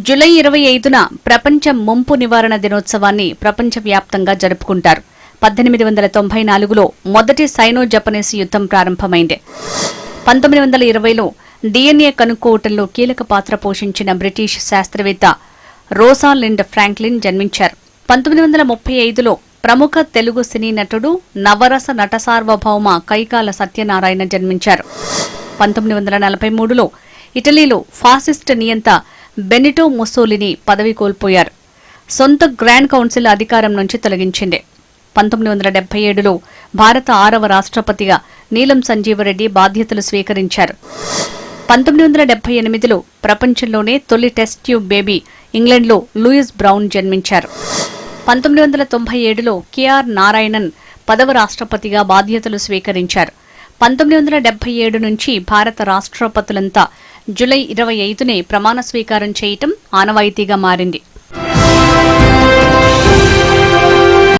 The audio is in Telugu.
జూలై 25న ప్రపంచ ముంపు నివారణ దినోత్సవాన్ని ప్రపంచవ్యాప్తంగా జరుపుకుంటారు. 1894లో మొదటి సైనో జపనీస్ యుద్ధం ప్రారంభమైంది. 1920లో DNA కనుక్కోవటంలో కీలక పాత్ర పోషించిన బ్రిటిష్ శాస్త్రవేత్త రోసాలిండ్ ఫ్రాంక్లిన్ జన్మించారు. 1935లో ప్రముఖ తెలుగు సినీ నటుడు నవరస నట సార్వభౌమ కైకాల సత్యనారాయణ జన్మించారు. 1943లో ఇటలీలో ఫాసిస్ట్ నియంత బెనిటో ముస్సోలిని పదవి కోల్పోయారు. సొంత గ్రాండ్ కౌన్సిల్ అధికారం నుంచి తొలగించింది. 1977లో భారత 6వ రాష్ట్రపతిగా నీలం సంజీవరెడ్డి బాధ్యతలు స్వీకరించారు. 1978లో ప్రపంచంలోనే తొలి టెస్ట్ ట్యూబ్ బేబీ ఇంగ్లండ్లో లూయిస్ బ్రౌన్ జన్మించారు. 1997లో కెఆర్ నారాయణన్ 10వ రాష్ట్రపతిగా బాధ్యతలు స్వీకరించారు. 1977 నుంచి భారత రాష్ట్రపతులంతా జూలై 25నే ప్రమాణ స్వీకారం చేయటం ఆనవాయితీగా మారింది.